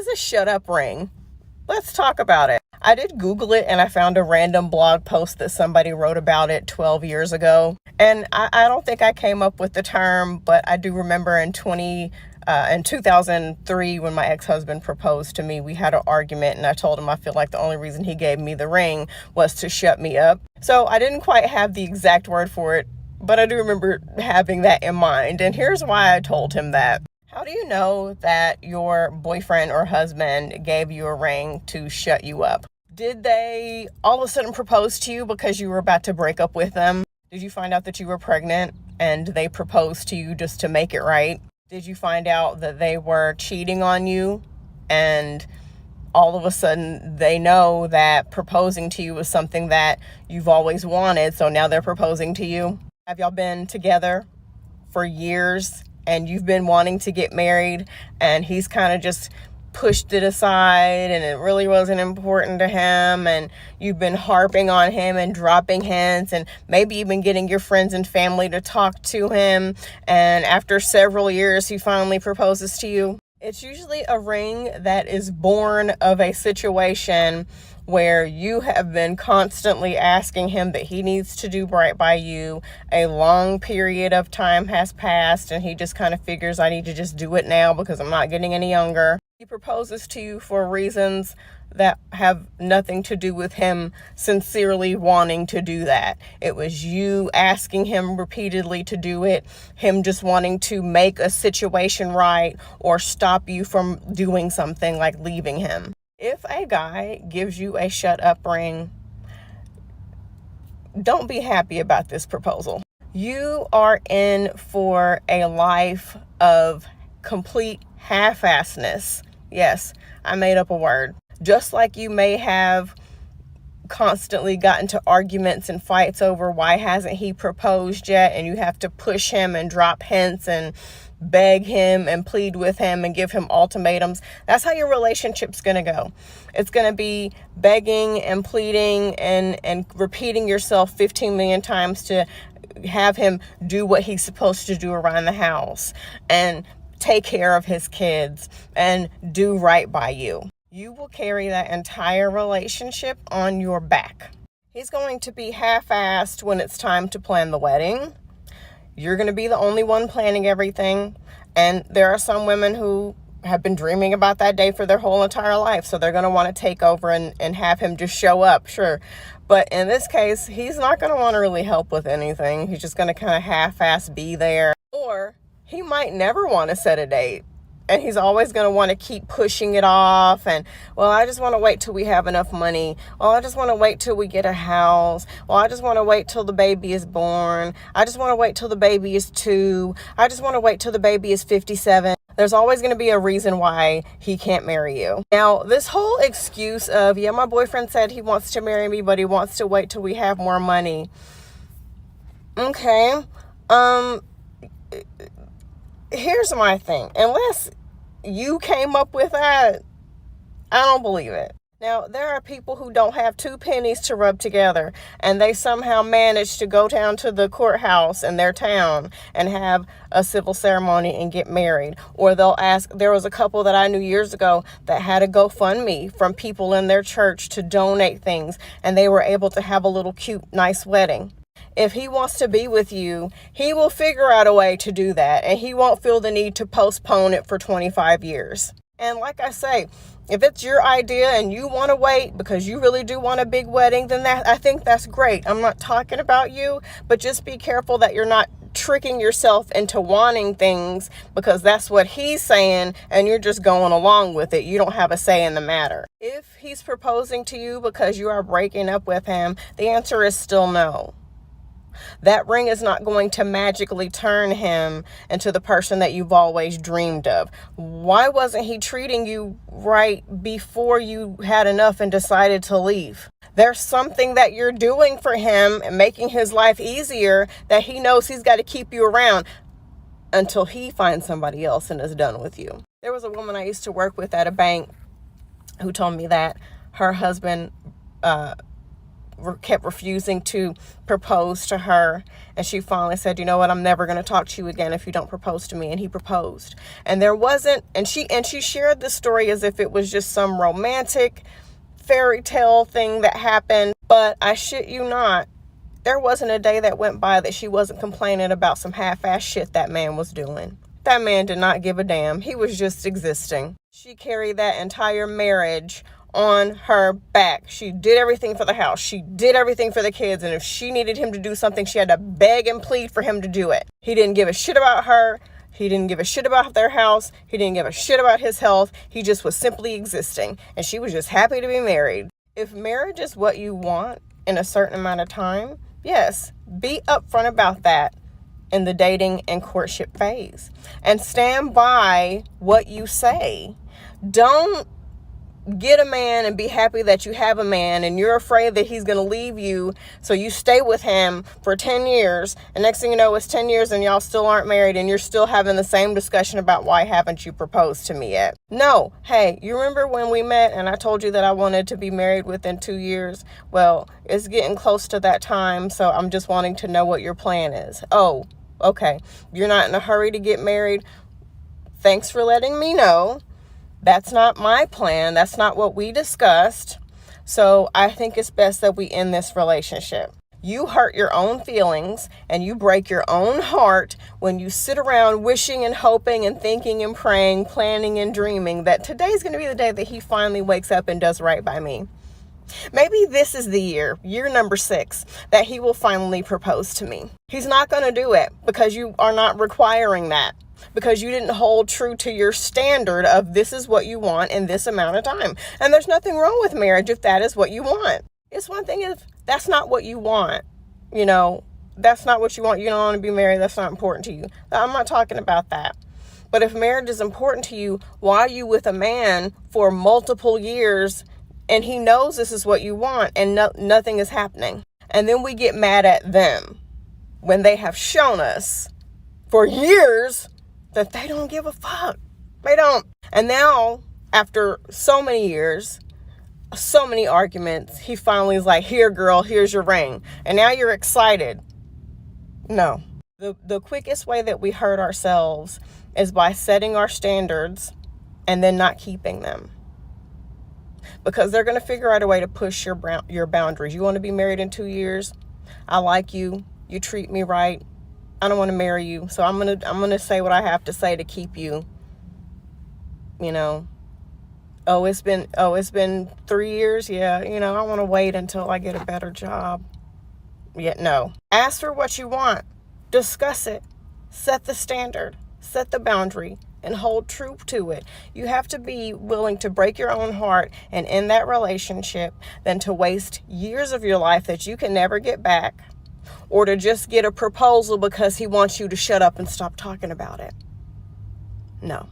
is a shut up ring? Let's talk about it. I did Google it and I found a random blog post that somebody wrote about it 12 years ago. And I don't think I came up with the term, but I do remember in 2003, when my ex-husband proposed to me, we had an argument and I told him I feel like the only reason he gave me the ring was to shut me up. So I didn't quite have the exact word for it, but I do remember having that in mind. And here's why I told him that. How do you know that your boyfriend or husband gave you a ring to shut you up? Did they all of a sudden propose to you because you were about to break up with them? Did you find out that you were pregnant and they proposed to you just to make it right? Did you find out that they were cheating on you and all of a sudden they know that proposing to you was something that you've always wanted, so now they're proposing to you? Have y'all been together for years and you've been wanting to get married and he's kind of just pushed it aside and it really wasn't important to him, and you've been harping on him and dropping hints and maybe even getting your friends and family to talk to him, and after several years he finally proposes to you? It's usually a ring that is born of a situation where you have been constantly asking him that he needs to do right by you. A long period of time has passed and he just kind of figures, I need to just do it now because I'm not getting any younger. He proposes to you for reasons that have nothing to do with him sincerely wanting to do that. It was you asking him repeatedly to do it, him just wanting to make a situation right or stop you from doing something like leaving him. If a guy gives you a shut up ring, don't be happy about this proposal. You are in for a life of complete half-assedness. Yes, I made up a word. Just like you may have constantly gotten to arguments and fights over why hasn't he proposed yet, and you have to push him and drop hints and beg him and plead with him and give him ultimatums. That's how your relationship's going to go. It's going to be begging and pleading and repeating yourself 15 million times to have him do what he's supposed to do around the house and take care of his kids and do right by you. You will carry that entire relationship on your back. He's going to be half-assed when it's time to plan the wedding. You're going to be the only one planning everything. And there are some women who have been dreaming about that day for their whole entire life. So they're going to want to take over and have him just show up, sure. But in this case, he's not going to want to really help with anything. He's just going to kind of half-ass be there. Or he might never want to set a date. And he's always going to want to keep pushing it off. And, well, I just want to wait till we have enough money. Well, I just want to wait till we get a house. Well, I just want to wait till the baby is born. I just want to wait till the baby is 2. I just want to wait till the baby is 57. There's always going to be a reason why he can't marry you. Now, this whole excuse of, yeah, my boyfriend said he wants to marry me, but he wants to wait till we have more money. Okay. Here's my thing. Unless you came up with that, I don't believe it. Now, there are people who don't have 2 pennies to rub together, and they somehow manage to go down to the courthouse in their town and have a civil ceremony and get married. Or they'll ask, there was a couple that I knew years ago that had a GoFundMe from people in their church to donate things, and they were able to have a little cute, nice wedding. If he wants to be with you, he will figure out a way to do that, and he won't feel the need to postpone it for 25 years. And like I say, if it's your idea and you want to wait because you really do want a big wedding, then I think that's great. I'm not talking about you, but just be careful that you're not tricking yourself into wanting things because that's what he's saying and you're just going along with it. You don't have a say in the matter. If he's proposing to you because you are breaking up with him, the answer is still no. That ring is not going to magically turn him into the person that you've always dreamed of. Why wasn't he treating you right before you had enough and decided to leave? There's something that you're doing for him and making his life easier that he knows he's got to keep you around until he finds somebody else and is done with you. There was a woman I used to work with at a bank who told me that her husband kept refusing to propose to her. And she finally said, you know what, I'm never going to talk to you again if you don't propose to me. And he proposed. And there wasn't, and she shared the story as if it was just some romantic fairy tale thing that happened. But I shit you not, there wasn't a day that went by that she wasn't complaining about some half-ass shit that man was doing. That man did not give a damn. He was just existing. She carried that entire marriage on her back. She did everything for the house. She did everything for the kids. And if she needed him to do something, she had to beg and plead for him to do it. He didn't give a shit about her. He didn't give a shit about their house. He didn't give a shit about his health. He just was simply existing. And she was just happy to be married. If marriage is what you want in a certain amount of time, yes, be upfront about that in the dating and courtship phase. And stand by what you say. Don't get a man and be happy that you have a man and you're afraid that he's going to leave you, so you stay with him for 10 years, and next thing you know, it's 10 years and y'all still aren't married, and you're still having the same discussion about why haven't you proposed to me yet. No. Hey, you remember when we met and I told you that I wanted to be married within 2 years? Well, it's getting close to that time, so I'm just wanting to know what your plan is. Oh, okay. You're not in a hurry to get married. Thanks for letting me know. That's not my plan. That's not what we discussed. So I think it's best that we end this relationship. You hurt your own feelings and you break your own heart when you sit around wishing and hoping and thinking and praying, planning and dreaming that today's going to be the day that he finally wakes up and does right by me. Maybe this is the year number 6, that he will finally propose to me. He's not going to do it because you are not requiring that. Because you didn't hold true to your standard of this is what you want in this amount of time. And there's nothing wrong with marriage if that is what you want. It's one thing if that's not what you want. You know, that's not what you want. You don't want to be married. That's not important to you. I'm not talking about that. But if marriage is important to you, why are you with a man for multiple years and he knows this is what you want and nothing is happening? And then we get mad at them when they have shown us for years that they don't give a fuck. They don't. And now, after so many years, so many arguments, he finally is like, here, girl, here's your ring. And now you're excited. No. The quickest way that we hurt ourselves is by setting our standards and then not keeping them. Because they're going to figure out a way to push your boundaries. You want to be married in 2 years? I like you. You treat me right. I don't want to marry you, so I'm gonna say what I have to say to keep you. You know, it's been 3 years. Yeah, you know, I want to wait until I get a better job. Yet no. Ask for what you want. Discuss it. Set the standard. Set the boundary and hold true to it. You have to be willing to break your own heart and end that relationship than to waste years of your life that you can never get back. Or to just get a proposal because he wants you to shut up and stop talking about it. No.